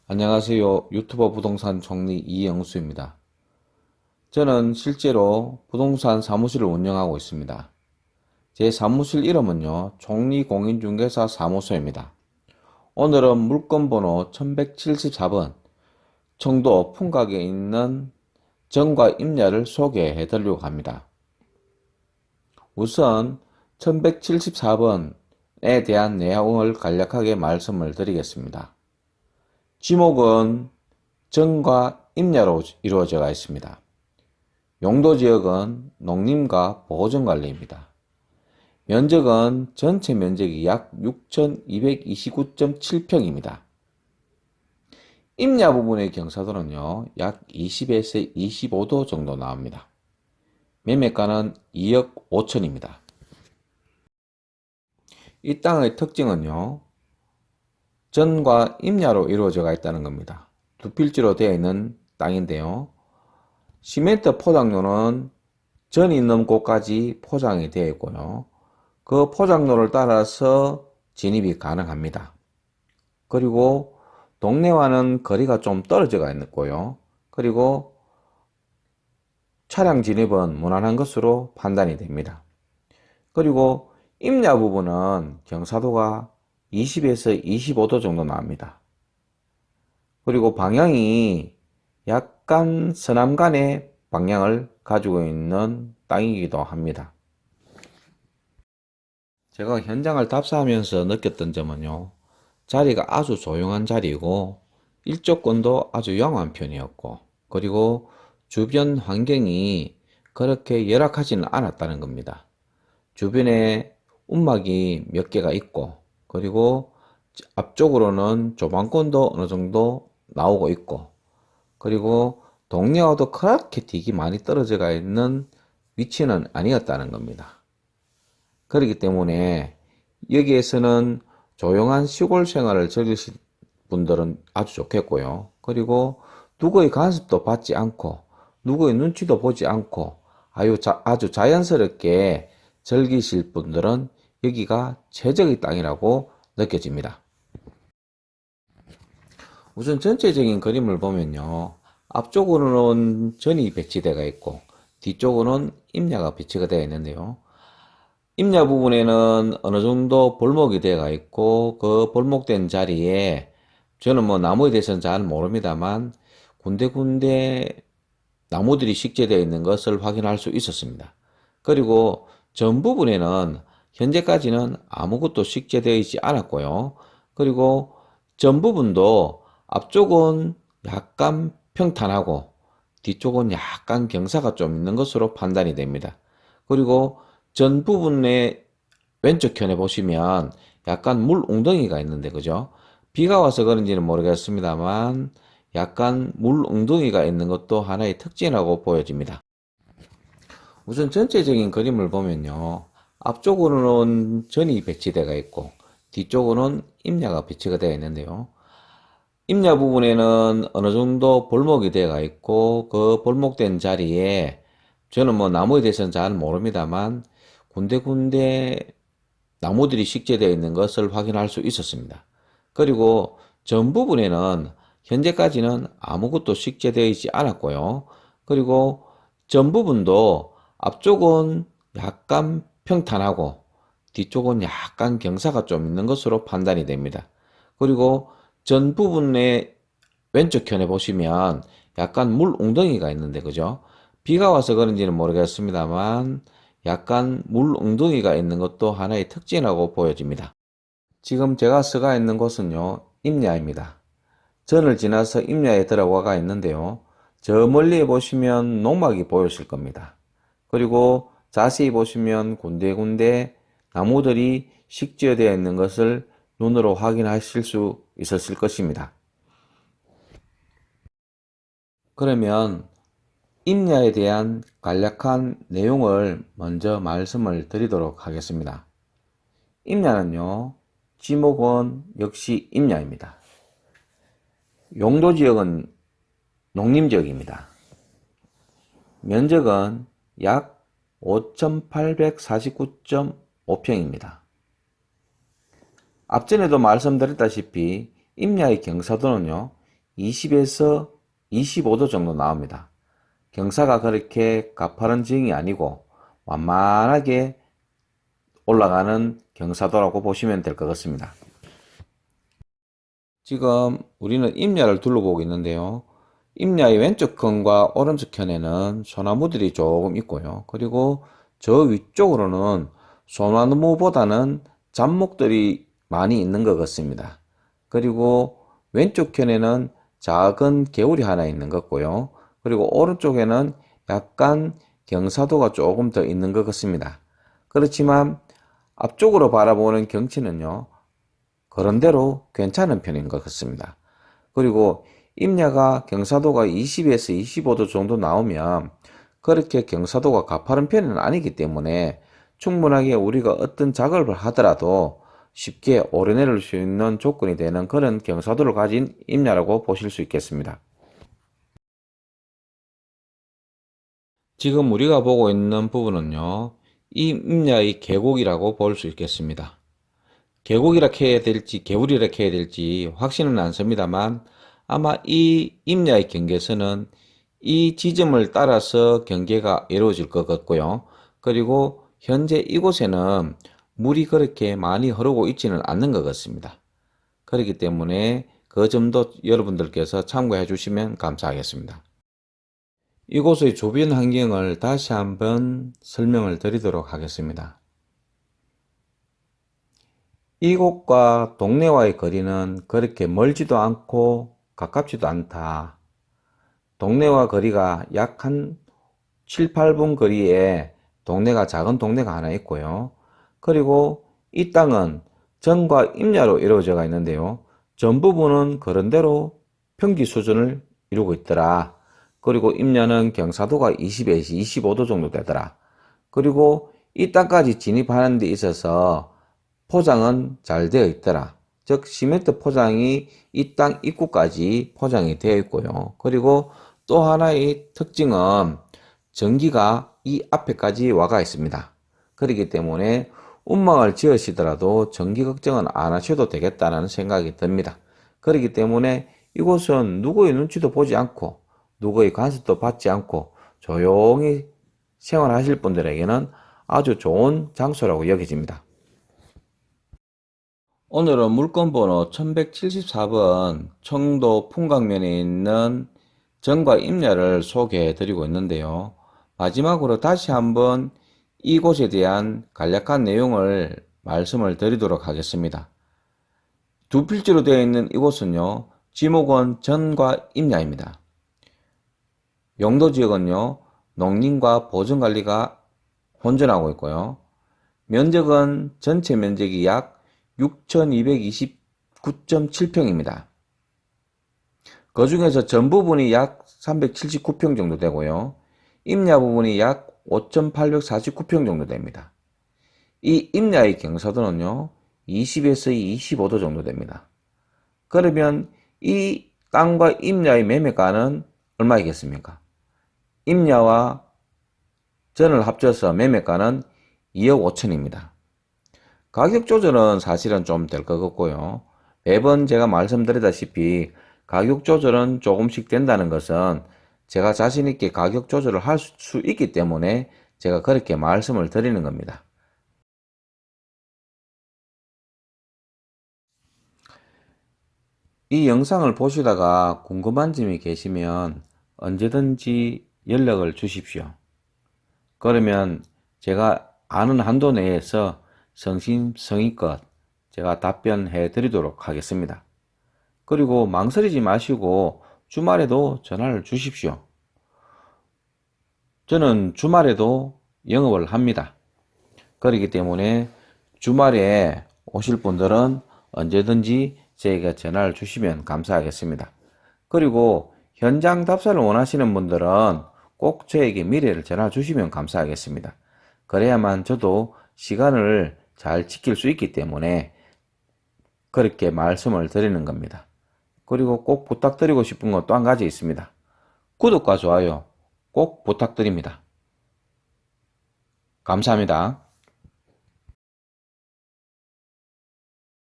안녕하세요. 유튜버 부동산 총리 이영수입니다. 저는 실제로 부동산 사무실을 운영하고 있습니다. 제 사무실 이름은요, 총리공인중개사 사무소입니다. 오늘은 물건번호 1174번 청도 풍각에 있는 정과 임야를 소개해 드리려고 합니다. 우선 1174번에 대한 내용을 간략하게 말씀을 드리겠습니다. 지목은 정과 임야로 이루어져 있습니다. 용도지역은 농림과 보존관리입니다. 면적은 전체 면적이 약 6,229.7평입니다. 임야 부분의 경사도는요, 약 20에서 25도 정도 나옵니다. 매매가는 2억 5천입니다. 이 땅의 특징은요, 전과 임야로 이루어져 있다는 겁니다. 두 필지로 되어 있는 땅인데요. 시멘트 포장로는 전이 있는 곳까지 포장이 되어 있고요. 그 포장로를 따라서 진입이 가능합니다. 그리고 동네와는 거리가 좀 떨어져 있고요. 그리고 차량 진입은 무난한 것으로 판단이 됩니다. 그리고 임야 부분은 경사도가 20에서 25도 정도 나옵니다. 그리고 방향이 약간 서남간의 방향을 가지고 있는 땅이기도 합니다. 제가 현장을 답사하면서 느꼈던 점은요, 자리가 아주 조용한 자리이고 일조권도 아주 영한 편이었고, 그리고 주변 환경이 그렇게 열악하지는 않았다는 겁니다. 주변에 움막이 몇 개가 있고, 그리고 앞쪽으로는 조망권도 어느 정도 나오고 있고, 그리고 동네와도 그렇게 되게 많이 떨어져 있는 위치는 아니었다는 겁니다. 그렇기 때문에 여기에서는 조용한 시골 생활을 즐기실 분들은 아주 좋겠고요. 그리고 누구의 간섭도 받지 않고 누구의 눈치도 보지 않고 아주 자연스럽게 즐기실 분들은 여기가 최적의 땅이라고 느껴집니다. 우선 전체적인 그림을 보면요, 앞쪽으로는 전이 배치되어 있고 뒤쪽으로는 임야가 배치가 되어 있는데요, 임야 부분에는 어느 정도 볼목이 되어 있고 그 볼목된 자리에 저는 뭐 나무에 대해서는 잘 모릅니다만 군데군데 나무들이 식재되어 있는 것을 확인할 수 있었습니다. 그리고 전 부분에는 현재까지는 아무것도 식재되어 있지 않았고요. 그리고 전 부분도 앞쪽은 약간 평탄하고 뒤쪽은 약간 경사가 좀 있는 것으로 판단이 됩니다. 그리고 전 부분의 왼쪽 편에 보시면 약간 물 웅덩이가 있는데, 그죠? 비가 와서 그런지는 모르겠습니다만 약간 물 웅덩이가 있는 것도 하나의 특징이라고 보여집니다. 우선 전체적인 그림을 보면요, 앞쪽으로는 전이 배치되어 있고 뒤쪽으로는 임야가 배치가 되어 있는데요, 임야 부분에는 어느 정도 볼목이 되어 있고 그 볼목된 자리에 저는 뭐 나무에 대해서는 잘 모릅니다만 군데군데 나무들이 식재되어 있는 것을 확인할 수 있었습니다. 그리고 전 부분에는 현재까지는 아무것도 식재되어 있지 않았고요. 그리고 전 부분도 앞쪽은 약간 평탄하고 뒤쪽은 약간 경사가 좀 있는 것으로 판단이 됩니다. 그리고 전 부분의 왼쪽 편에 보시면 약간 물 웅덩이가 있는데, 그죠? 비가 와서 그런지는 모르겠습니다만 약간 물 웅덩이가 있는 것도 하나의 특징이라고 보여집니다. 지금 제가 서가 있는 곳은요, 임야입니다. 전을 지나서 임야에 들어가가 있는데요, 저 멀리 보시면 농막이 보이실 겁니다. 그리고 자세히 보시면 군데군데 나무들이 식재되어 있는 것을 눈으로 확인하실 수 있었을 것입니다. 그러면 임야에 대한 간략한 내용을 먼저 말씀을 드리도록 하겠습니다. 임야는요, 지목은 역시 임야입니다. 용도지역은 농림지역입니다. 면적은 약 5,849.5평입니다. 앞전에도 말씀드렸다시피 임야의 경사도는요, 20에서 25도 정도 나옵니다. 경사가 그렇게 가파른 지형이 아니고 완만하게 올라가는 경사도라고 보시면 될 것 같습니다. 지금 우리는 임야를 둘러보고 있는데요. 임야의 왼쪽 편과 오른쪽 편에는 소나무들이 조금 있고요. 그리고 저 위쪽으로는 소나무보다는 잡목들이 많이 있는 것 같습니다. 그리고 왼쪽 편에는 작은 개울이 하나 있는 것 같고요. 그리고 오른쪽에는 약간 경사도가 조금 더 있는 것 같습니다. 그렇지만 앞쪽으로 바라보는 경치는요, 그런대로 괜찮은 편인 것 같습니다. 그리고 임야가 경사도가 20에서 25도 정도 나오면 그렇게 경사도가 가파른 편은 아니기 때문에 충분하게 우리가 어떤 작업을 하더라도 쉽게 오르내릴 수 있는 조건이 되는 그런 경사도를 가진 임야라고 보실 수 있겠습니다. 지금 우리가 보고 있는 부분은요, 이 임야의 계곡이라고 볼 수 있겠습니다. 계곡이라 해야 될지 개울이라 해야 될지 확신은 않습니다만 아마 이 임야의 경계선은 이 지점을 따라서 경계가 이루어질 것 같고요. 그리고 현재 이곳에는 물이 그렇게 많이 흐르고 있지는 않는 것 같습니다. 그렇기 때문에 그 점도 여러분들께서 참고해 주시면 감사하겠습니다. 이곳의 주변 환경을 다시 한번 설명을 드리도록 하겠습니다. 이곳과 동네와의 거리는 그렇게 멀지도 않고 가깝지도 않다. 동네와 거리가 약 한 7, 8분 거리에 동네가 작은 동네가 하나 있고요. 그리고 이 땅은 전과 임야로 이루어져 있는데요. 전 부분은 그런대로 평지 수준을 이루고 있더라. 그리고 임야는 경사도가 20에서 25도 정도 되더라. 그리고 이 땅까지 진입하는 데 있어서 포장은 잘 되어 있더라. 즉 시멘트 포장이 이 땅 입구까지 포장이 되어 있고요. 그리고 또 하나의 특징은 전기가 이 앞에까지 와가 있습니다. 그렇기 때문에 운망을 지으시더라도 전기 걱정은 안 하셔도 되겠다는 생각이 듭니다. 그렇기 때문에 이곳은 누구의 눈치도 보지 않고 누구의 간섭도 받지 않고 조용히 생활하실 분들에게는 아주 좋은 장소라고 여겨집니다. 오늘은 물건번호 1174번 청도 풍광면에 있는 정과 임야를 소개해 드리고 있는데요. 마지막으로 다시 한번 이곳에 대한 간략한 내용을 말씀을 드리도록 하겠습니다. 두 필지로 되어 있는 이곳은요, 지목은 전과 임야입니다. 용도지역은요, 농림과 보존관리가 혼전하고 있고요. 면적은 전체 면적이 약 6,229.7평입니다. 그 중에서 전 부분이 약 379평 정도 되고요. 임야 부분이 약 5,849평 정도 됩니다. 이 임야의 경사도는요, 20에서 25도 정도 됩니다. 그러면 이 땅과 임야의 매매가는 얼마이겠습니까? 임야와 전을 합쳐서 매매가는 2억 5천입니다. 가격 조절은 사실은 좀 될 것 같고요. 매번 제가 말씀드리다시피 가격 조절은 조금씩 된다는 것은 제가 자신 있게 가격 조절을 할 수 있기 때문에 제가 그렇게 말씀을 드리는 겁니다. 이 영상을 보시다가 궁금한 점이 계시면 언제든지 연락을 주십시오. 그러면 제가 아는 한도 내에서 성심성의껏 제가 답변해 드리도록 하겠습니다. 그리고 망설이지 마시고 주말에도 전화를 주십시오. 저는 주말에도 영업을 합니다. 그렇기 때문에 주말에 오실 분들은 언제든지 저에게 전화를 주시면 감사하겠습니다. 그리고 현장 답사를 원하시는 분들은 꼭 저에게 미래를 전화 주시면 감사하겠습니다. 그래야만 저도 시간을 잘 지킬 수 있기 때문에 그렇게 말씀을 드리는 겁니다. 그리고 꼭 부탁드리고 싶은 건 또 한 가지 있습니다. 구독과 좋아요 꼭 부탁드립니다. 감사합니다.